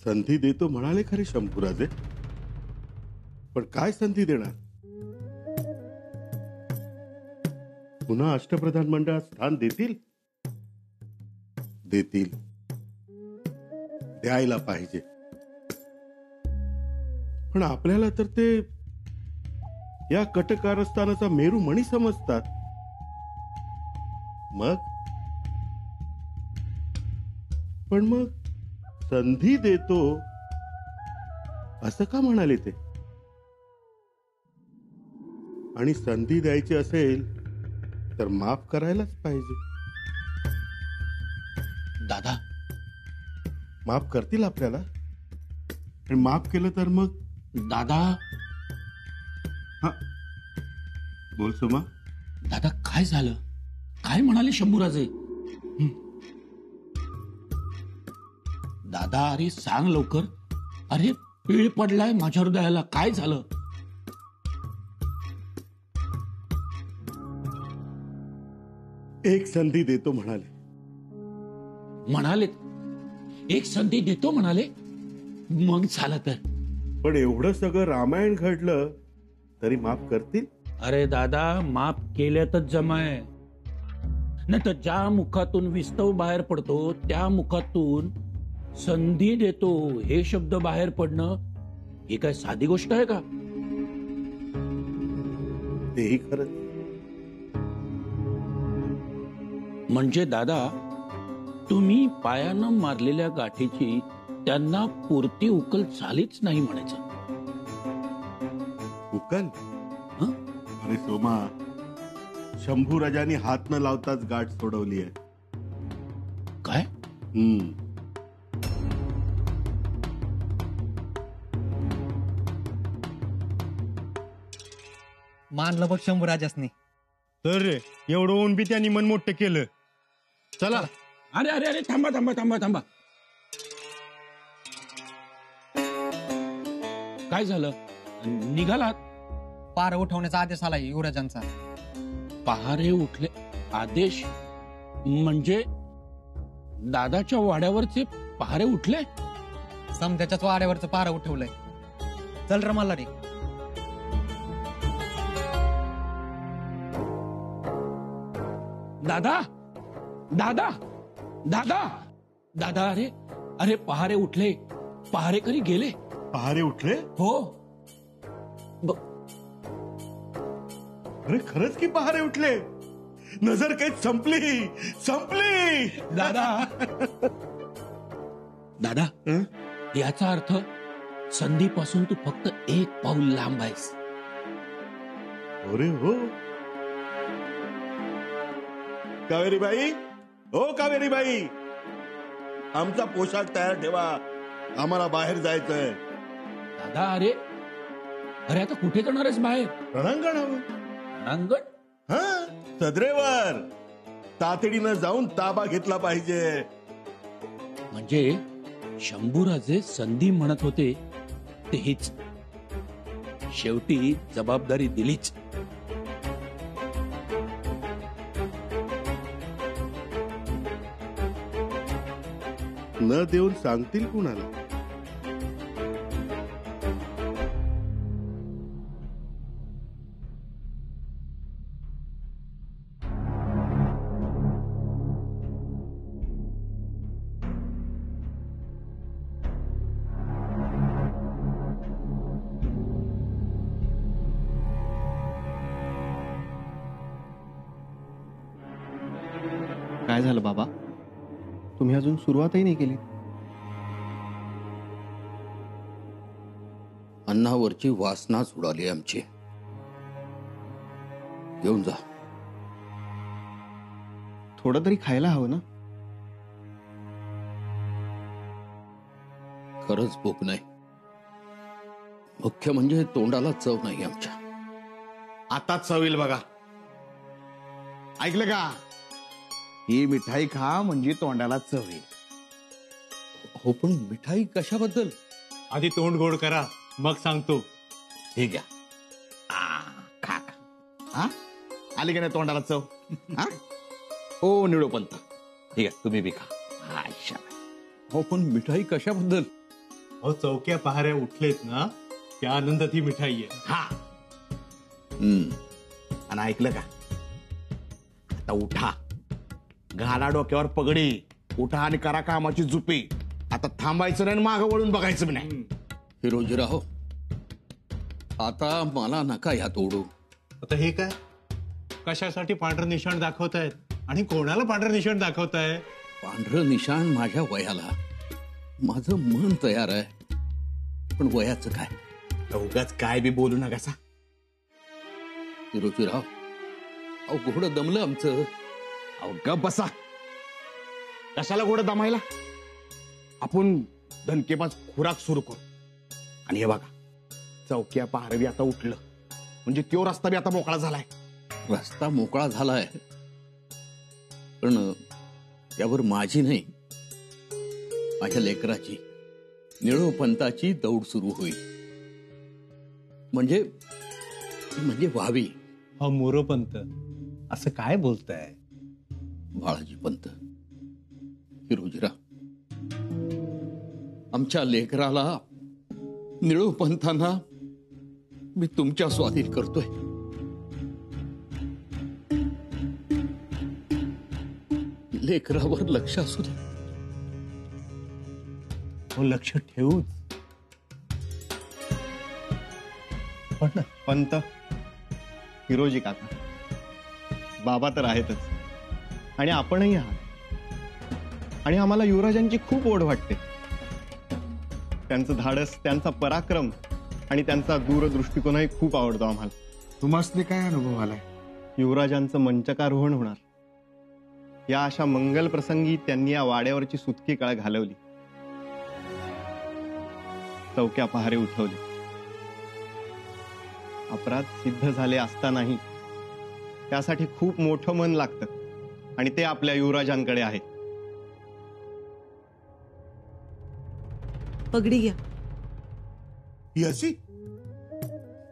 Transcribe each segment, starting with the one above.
संधी देतो म्हणाले खरे शंभूराजे, पण काय संधी देणार? पुन्हा अष्टप्रधान मंडळात स्थान देतील? देतील, द्यायला पाहिजे. पण आपल्याला तर ते या कटकारस्थानाचा मेरू मणी समजतात. मग संधी देतो असं का म्हणाले ते? आणि संधी द्यायची असेल तर माफ करायलाच पाहिजे. दादा माफ करतील आपल्याला, आणि माफ केलं तर मग दादा. हा बोल सुमा. दादा काय झालं? काय म्हणाले शंभूराजे? दादा अरे सांग लवकर. अरे पीळ पडलाय माझ्या हृदयाला. काय झालं? एक संधी देतो म्हणाले. एक संधी देतो म्हणाले. मग झालं तर? पण एवढं सगळं रामायण घडलं तरी माफ करतील? अरे दादा माफ केल्यातच जमाय. नाही तर ज्या मुखातून विस्तव बाहेर पडतो त्या मुखातून संधी देतो हे शब्द बाहेर पडणं ही काय साधी गोष्ट आहे का? तेही खरंच. म्हणजे दादा तुम्ही पायानं मारलेल्या गाठीची त्यांना पुरती उकल झालीच नाही म्हणायचं. उकल? अरे सोमा, शंभूराजांनी हात न लावताच गाठ सोडवली आहे. काय? मानलं बघ शंभूराजासनी. तर रे एवढं होऊन बी त्यांनी मन मोठं केलं. चला. अरे अरे अरे थांबा थांबा थांबा थांबा. काय झालं? निघालात? पार उठवण्याचा आदेश आलाय युवराजांचा. पहारे उठले आदेश? म्हणजे दादाच्या वाड्यावरचे पहारे उठले? समध्याच्याच वाड्यावरचं पार उठवलंय. चल रे मल्हारी. दादा दादा दादा दादा. अरे अरे पहारे उठले. पहारेकरी गेले. पहारे उठले? हो. अरे खरंच की पहारे उठले. नजर काही संपली संपली. दादा दादा याचा अर्थ संधीपासून तू फक्त एक पाऊल लांब आहेस. अरे हो. कावेरीबाई, हो कावेरीबाई, आमचा पोशाख तयार ठेवा, आम्हाला बाहेर जायचंय. दादा अरे अरे आता कुठे जाणार आहेस बाहेर? रणांगणावर. रणांगण? हा, सदरेवर तातडीनं जाऊन ताबा घेतला पाहिजे. म्हणजे शंभूराजे संधी म्हणत होते ते हीच. शेवटी जबाबदारी दिलीच. न देऊन सांगतील कुणाला? काय झालं बाबा? तुम्ही अजून सुरुवातही नाही केली. अन्नावरची वासनाच उडाली आमची. घेऊन जा. थोडं तरी खायला हवं ना. खरंच भूक नाही. मुख्य म्हणजे तोंडाला चव नाही आमच्या. आता चव येईल बघा. ऐकलं का? ही मिठाई खा म्हणजे तोंडाला चव येईल. हो पण मिठाई कशाबद्दल? आधी तोंड गोड करा मग सांगतो. हे घ्या. खा खा. हा, आली का नाही तोंडाला चव? हा, ओ निळोपंत, ठीक आहे तुम्ही बी खा. हो पण मिठाई कशाबद्दल? अहो चौक्या पहाऱ्या उठलेत ना त्या आनंदात ही मिठाई आहे. हा. आणि ऐकलं का, आता उठा, घाला डोक्यावर पगडी, उठा आणि करा कामाची जुपी. आता थांबायचं नाही, मागं वळून बघायचं नाही. हिरोजीराव, आता मला नका यात ओढू. आता हे काय, कशासाठी पांढरं निशाण दाखवतायत आणि कोणाला पांढरं निशाण दाखवताय? पांढरं निशाण माझ्या वयाला, माझं मन तयार आहे, पण वयाचं काय? उगाच काय बी बोलू नका. हिरोजीराव, अहो घोडं दमलं आमचं. अहो गप बसा, कशाला घोडं दमायला? आपण धनकेबाज खुराक सुरू करू. आणि हे बघा, चौक्या पहार बी आता उठलं म्हणजे तो रस्ता बी आता मोकळा झालाय. रस्ता मोकळा झालाय, पण त्यावर माझी नाही, माझ्या लेकराची, निळोपंताची दौड सुरू होईल. म्हणजे व्हावी. हा मोरोपंत असं काय बोलताय? बाळाजी पंत, हिरोजीराव, आमच्या लेकराला, निळोपंथांना मी तुमच्या स्वाधीन करतोय. लेकरावर लक्ष असू दे. हो, लक्ष ठेवूच. पण पंत, हिरोजी काका, बाबा तर आहेतच आणि आपणही आहात. आणि आम्हाला युवराजांची खूप ओढ वाटते. त्यांचं धाडस, त्यांचा पराक्रम आणि त्यांचा दूरदृष्टिकोनही खूप आवडतो आम्हाला. तुम्हाला काय अनुभव आलाय? युवराजांचं मंचकारोहण होणार या अशा मंगल प्रसंगी त्यांनी या वाड्यावरची सुतकी काळ घालवली, चौक्या पहारे उठवली. अपराध सिद्ध झाले असतानाही त्यासाठी खूप मोठं मन लागतं आणि ते आपल्या युवराजांकडे आहे. पगडी घ्या. ही अशी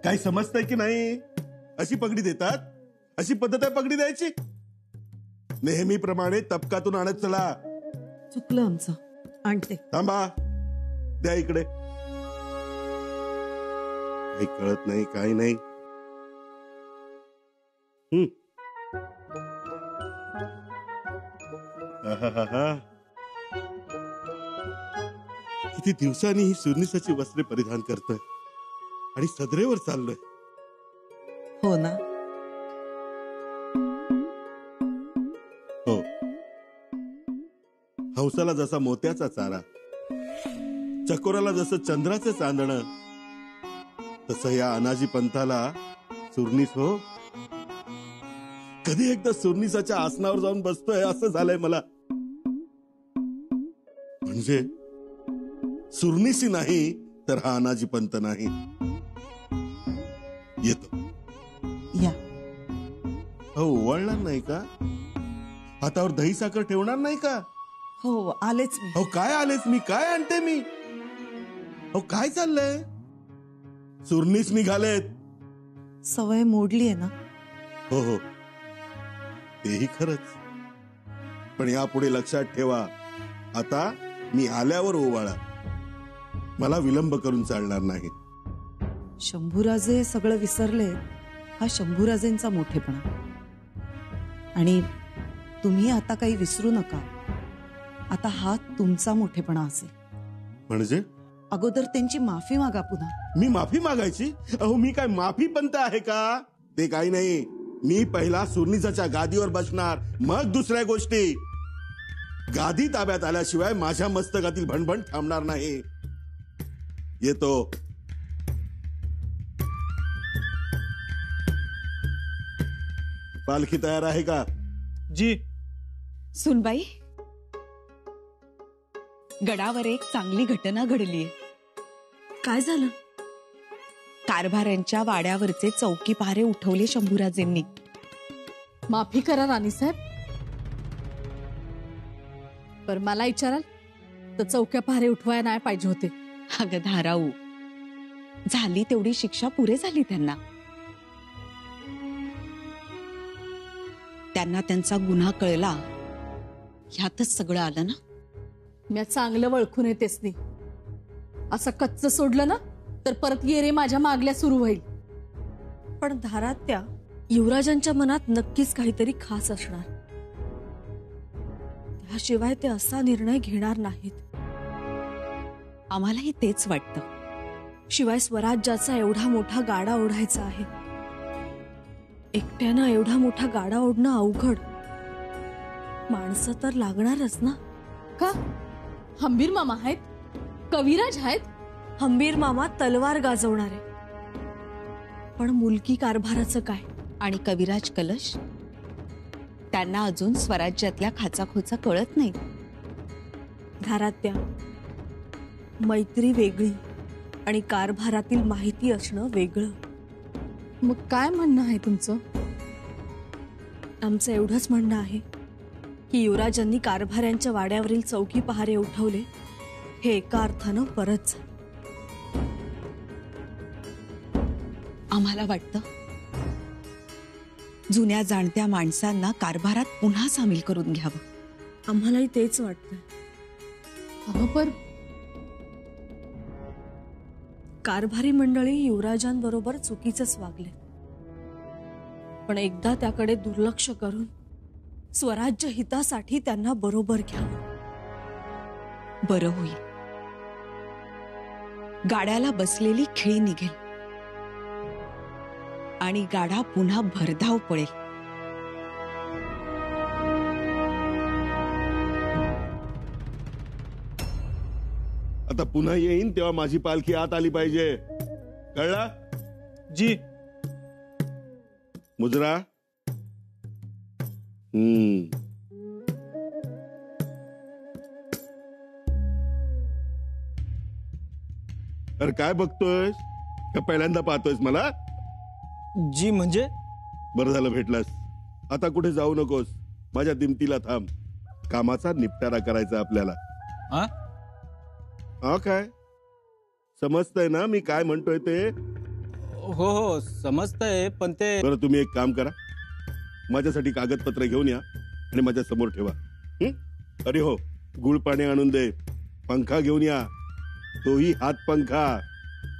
काही समजतंय की नाही? अशी पगडी देतात? अशी पद्धत आहे पगडी द्यायची? नेहमीप्रमाणे तबकातून आणत चला. चुकलं आमचं, आणते. थांबा, द्या इकडे. काही कळत नाही, काही नाही. आहाहाहा. किती दिवसांनी ही सुरनिसाची वस्त्रे परिधान करतोय आणि सदरेवर चाललोय. हो ना. हो, हंसाला जसा मोत्याचा चारा, चकोराला जसं चंद्राचं चांदणं, तसं या अनाजी पंथाला सुरनीस. हो, कधी एकदा सुरनिसाच्या आसनावर जाऊन बसतोय असं झालंय मला. म्हणजे सुरनिसी नाही तर हा अनाजी पंत नाही. येतो. या. हो, ओवाळणार नाही का? हातावर दही साखर ठेवणार नाही का? हो, आलेच मी. हो, काय आलेच मी? काय आणते मी? हो, काय चाललंय? सुरनीस निघालेत. सवय मोडली आहे ना. हो हो, तेही खरंच. पण यापुढे लक्षात ठेवा, आता मी आल्यावर ओवाळा, मला विलंब करून चालणार नाही. शंभूराजे सगळं विसरले, हा शंभूराजेंचा मोठेपणा. आणि तुम्ही आता काही विसरू नका. आता हा तुमचा मोठेपणा असेल. म्हणजे अगोदर त्यांची माफी मागा पुन्हा. मी माफी मागायची? अहो, मी काय माफी पंत आहे का? ते काही नाही. मी पहिला सुरनिसाच्या गादीवर बसणार, मग दुसऱ्या गोष्टी. गादी ताब्यात आल्याशिवाय माझ्या मस्तकातील भणभण थांबणार नाही. येतो. पालखी तयार आहे का? जी. सुनबाई, गडावर एक चांगली घटना घडलीय. काय झालं? कारभाऱ्यांच्या वाड्यावरचे चौकी पहारे उठवले शंभूराजेंनी. माफी करा राणीसाहेब. पर मला विचाराल तर चौक्या पहारे उठवायला नाही पाहिजे होते. अगं धाराऊ, झाली तेवढी शिक्षा पुरे झाली त्यांना. त्यांना त्यांचा गुन्हा कळला, ह्यातच सगळं आलं ना. मी चांगलं ओळखून येतेच नाही. असं कच्च सोडलं ना तर परत येरे माझ्या मागल्या सुरू होईल. पण धारात्या, युवराजांच्या मनात नक्कीच काहीतरी खास असणार. त्याशिवाय ते असा निर्णय घेणार नाहीत. आम्हालाही तेच वाटतं. शिवाय स्वराज्याचा एवढा मोठा गाडा ओढायचा आहे. एकट्यानं एवढा मोठा गाडा ओढणं अवघड. माणसं तर लागणारच ना. का हंबीर मामा आहेत, कविराज आहेत. हंबीर मामा तलवार गाजवणारे, पण मुलकी कारभाराचं काय? आणि कविराज कलश, त्यांना अजून स्वराज्यातल्या खाचाखोचा कळत नाही. धारात्या, मैत्री वेगळी आणि कारभारातील माहिती असणं वेगळं. मग काय म्हणणं आहे तुमचं? आमचं एवढंच म्हणणं आहे की युवराजांनी कारभाऱ्यांच्या वाड्यावरील चौकी पहारे उठवले हे एका अर्थानं परत झालं. आम्हाला वाटतं जुन्या जाणत्या माणसांना कारभारात पुन्हा सामील करून घ्यावं. आम्हालाही तेच वाटतंय. पण कारभारी मंडळी युवराजांबरोबर चुकीचंच वागले, पण एकदा त्याकडे दुर्लक्ष करून स्वराज्य हितासाठी त्यांना बरोबर घ्यावं. बरं होईल. गाड्याला बसलेली खिळी निघेल आणि गाडा पुन्हा भरधाव पळेल. आता पुन्हा येईन तेव्हा माझी पालखी आत आली पाहिजे, कळला? जी. मुजरा. अरे काय बघतोयस? का पहिल्यांदा पाहतोयस मला? जी म्हणजे? बरं झालं भेटलास. आता कुठे जाऊ नकोस, माझ्या दिमतीला थांब. कामाचा निपटारा करायचा आपल्याला. हा काय समजतंय ना मी काय म्हणतोय ते? हो हो समजतंय, पण ते. बरं तुम्ही एक काम करा, माझ्यासाठी कागदपत्र घेऊन या आणि माझ्या समोर ठेवा. अरे हो, गुळ पाणी आणून दे. पंखा घेऊन या, तोही हात पंखा,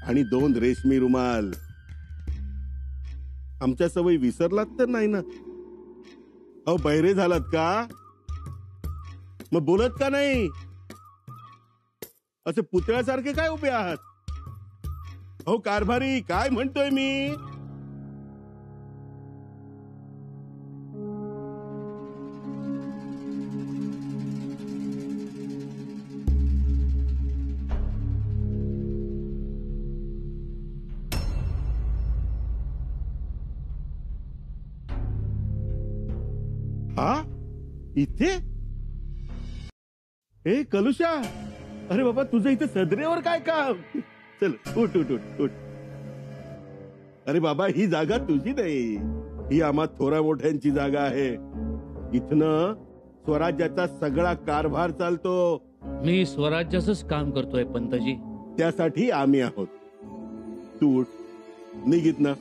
आणि 2 रेशमी रुमाल. आमच्या सवयी विसरलात तर नाही ना? अहो बहिरे झालात का? मग बोलत का नाही? असे पुतळ्यासारखे काय उभे आहात? अहो कारभारी, काय म्हणतोय मी? हा इथे? ए कलुषा, अरे बाबा तुझं इथे सदरेवर काय काम? चल उठ उठ उठ उठ. अरे बाबा ही जागा तुझी नाही, ही आम्हा थोरा मोठ्यांची जागा आहे. इथनं स्वराज्याचा सगळा कारभार चालतो. मी स्वराज्याचंच काम करतोय पंतजी. त्यासाठी आम्ही आहोत. तू उठ, निघित ना,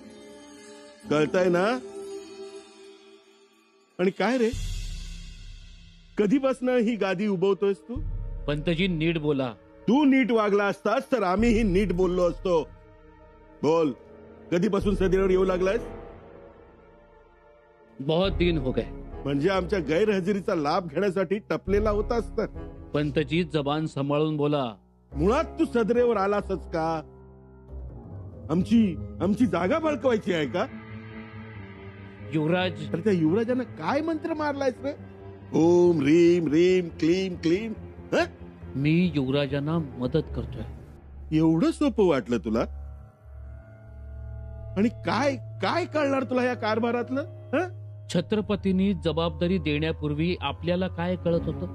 कळतंय ना? आणि काय रे, कधीपासून ही गादी उभवतोयस तू? पंतजी नीट बोला. तू नीट वागला असतास तर आम्हीही नीट बोललो असतो. बोल, कधीपासून सदरेवर येऊ लागलायस? बहुत दिन हो गए. म्हणजे आमच्या गैरहजेरीचा लाभ घेण्यासाठी टपलेला होतास तर? पंतजी जबान सांभाळून बोला. मुळात तू सदरेवर आलासच का? आमची जागा बळकवायची आहे का? युवराज, तर त्या युवराजानं काय मंत्र मारलायस रे? ओम रीम रीम क्लीम क्लीम. मी युवराजांना मदत करतोय. एवढं सोपं वाटलं तुला? आणि काय काय कळणार तुला या कारभारातलं? छत्रपतींनी जबाबदारी देण्यापूर्वी आपल्याला काय कळत होतं?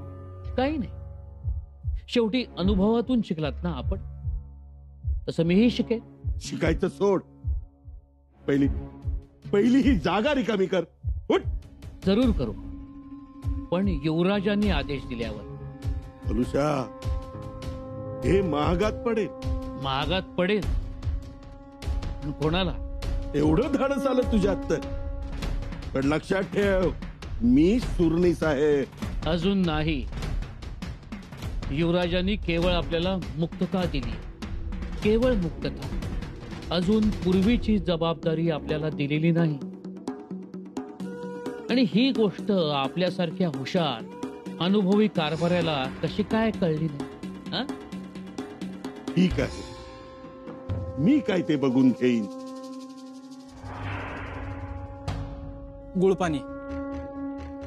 काही नाही. शेवटी अनुभवातून शिकलात ना आपण, तसं मीही शिकेन. शिकायचं सोड, पहिली ही जागा रिकामी कर. उठ. जरूर करू, पण युवराजांनी आदेश दिल्यावर. कलुषा, हे महागात पडेल. महागात पडेल? कोणाला? एवढं धाडस आलं तुझ्यात तर. पण लक्षात ठेव, मी सुरनीस आहे. अजून नाही. युवराजांनी केवळ आपल्याला मुक्तता दिली, केवळ मुक्तता. अजून पूर्वीची जबाबदारी आपल्याला दिलेली नाही. आणि ही गोष्ट आपल्यासारख्या हुशार अनुभवी कारभाऱ्याला कशी काय कळली नाही? हा? ठीक आहे, मी काय ते बघून घेईन. गुळपाणी.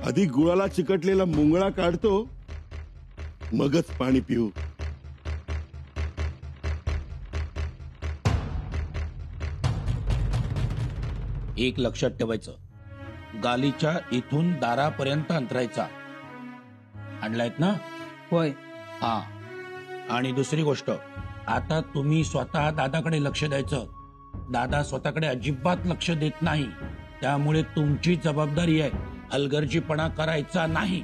आधी गुळाला चिकटलेला मुंगळा काढतो, मगच पाणी पिऊ. एक लक्षात ठेवायचं, गालीच्या इथून दारापर्यंत अंतरायचा. आणलायत ना? होय. हा. आणि दुसरी गोष्ट, आता तुम्ही स्वतः दादाकडे लक्ष द्यायचं. दादा स्वतःकडे अजिबात लक्ष देत नाही. त्यामुळे तुमची जबाबदारी आहे, हलगर्जीपणा करायचा नाही.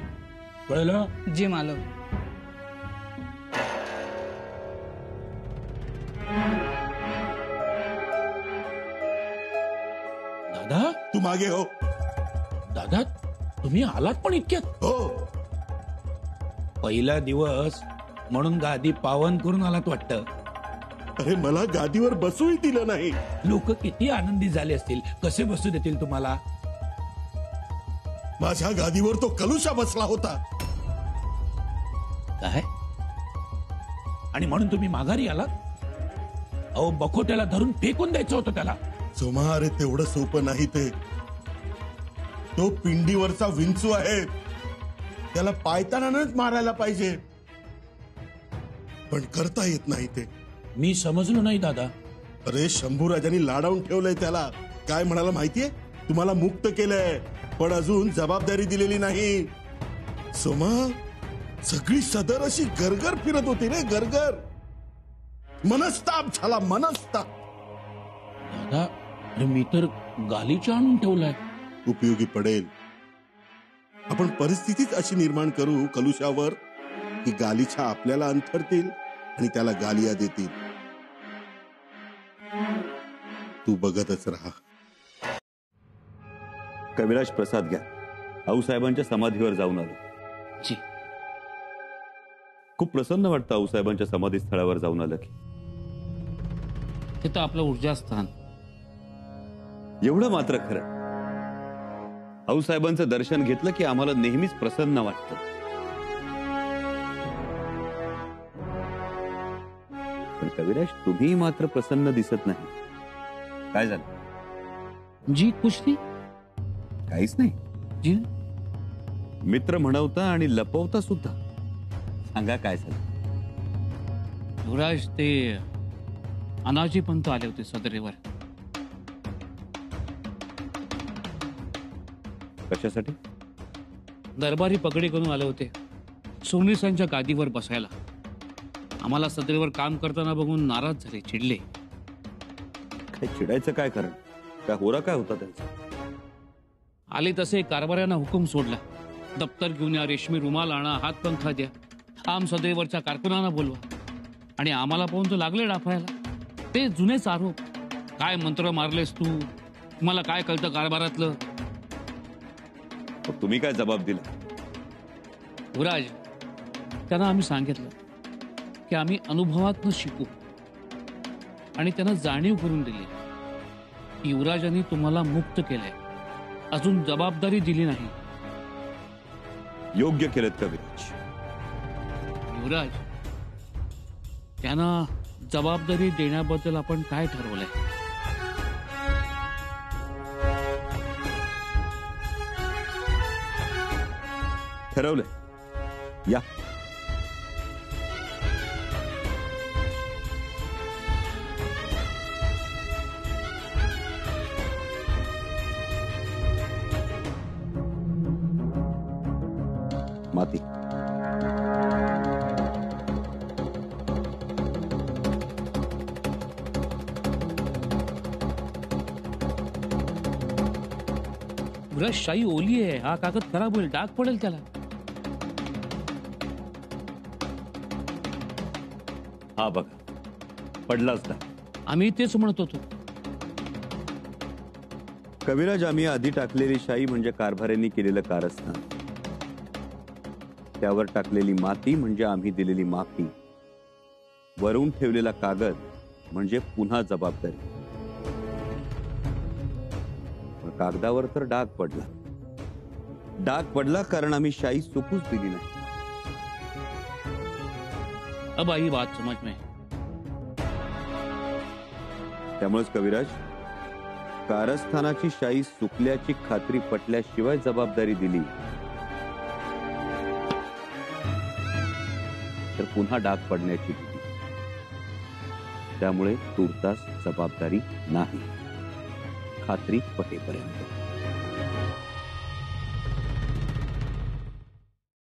कळलं? जी मालक. दादा, तू मागे हो. दादा, तुम्ही आलात पण इतक्यात? हो. पहिला दिवस म्हणून गादी पावन करून आलात वाटतं. अरे मला गादीवर बसूही दिलं नाही. लोक किती आनंदी झाले असतील. कसे बसू देतील तुम्हाला? माझ्या गादीवर तो कलुषा बसला होता. काय? आणि म्हणून तुम्ही माघारी आलात? अहो, बखोट्याला धरून फेकून द्यायचं होतं त्याला. सोमा, अरे तेवढं सोपं नाही ते. तो पिंडीवरचा विंचू आहे, त्याला पायतानाच मारायला पाहिजे, पण करता येत नाही ते. मी समजलो नाही दादा. अरे शंभूराजांनी लाडावून ठेवलंय त्याला. काय म्हणाला माहितीये? तुम्हाला मुक्त केलंय, पण अजून जबाबदारी दिलेली नाही. सोमा, सगळी सदर अशी गरगर फिरत होती रे, गरगर. मनस्ताप झाला, मनस्ताप. दादा, अरे मी तर गालीच्या आणून ठेवलाय. उपयोगी पडेल. आपण परिस्थितीच अशी निर्माण करू कलुषावर की गालीच्या आपल्याला अंथरतील आणि त्याला गालिया देतील. तू बघतच राहा. कविराज, प्रसाद घ्या. आऊसाहेबांच्या समाधीवर जाऊन आलो. जी. खूप प्रसन्न वाटतं आऊसाहेबांच्या समाधी स्थळावर जाऊन आलं की. तिथं आपलं ऊर्जास्थान. एवढं मात्र खरं, आऊसाहेबांचं दर्शन घेतलं की आम्हाला नेहमीच प्रसन्न वाटतं. पण कविराज, तुम्ही मात्र प्रसन्न दिसत नाही. काय झालं? जी कुछ नाही. काहीच नाही जी. मित्र म्हणवता आणि लपवता सुद्धा. सांगा काय झालं? युवराज, ते अनाजी पंत आले होते सदरेवर. कशासाठी? दरबारी पगडी करून आले होते, सोमनीसांच्या गादीवर बसायला. आम्हाला सदरेवर काम करताना बघून नाराज झाले, चिडले. काय चिडायचं काय कारण? काय होरा काय होता त्यांचा? आले तसे कारभाऱ्यांना हुकूम सोडला, दप्तर घेऊन या, रेशमी रुमाल आणा, हातपंखा द्या, आम सदैवरच्या कारकुनांना बोलवा. आणि आम्हाला पाहून तो लागले डाफायला. ते जुनेच आरोप. काय मंत्र मारलेस तू, तुम्हाला काय कळतं कारभारातलं? तुम्ही काय जबाब दिला? युवराज, त्यांना आम्ही सांगितलं की आम्ही अनुभवातनं शिकू, आणि त्यांना जाणीव करून दिली की युवराजांनी तुम्हाला मुक्त केलंय, अजून जबाबदारी दिली नाही. योग्य केलं कविराज. युवराज, त्यांना जबाबदारी देण्याबद्दल आपण काय ठरवलंय? ठरवलंय. या. माती. युवराज, शाई ओली आहे. हा कागद खराब होईल, डाग पडेल त्याला. हा बघा, पडलाच ना. आम्ही तेच म्हणत होतो. कविराज, आम्ही आधी टाकलेली शाई म्हणजे कारभाऱ्यांनी केलेलं कारस्थान. त्यावर टाकलेली माती म्हणजे आम्ही दिलेली माफी. वरून ठेवलेला कागद म्हणजे पुन्हा जबाबदारी. पण कागदावर तर डाग पडला. डाग पडला कारण आम्ही शाई चुकूच दिली नाही. अब आई बात समझ में. त्यामुळेच कविराज, कारस्थानाची शाई चुकल्याची खात्री पटल्याशिवाय जबाबदारी दिली तर पुन्हा डाग पडण्याची भीती. त्यामुळे तुर्तास जबाबदारी नाही, खात्री पटेपर्यंत.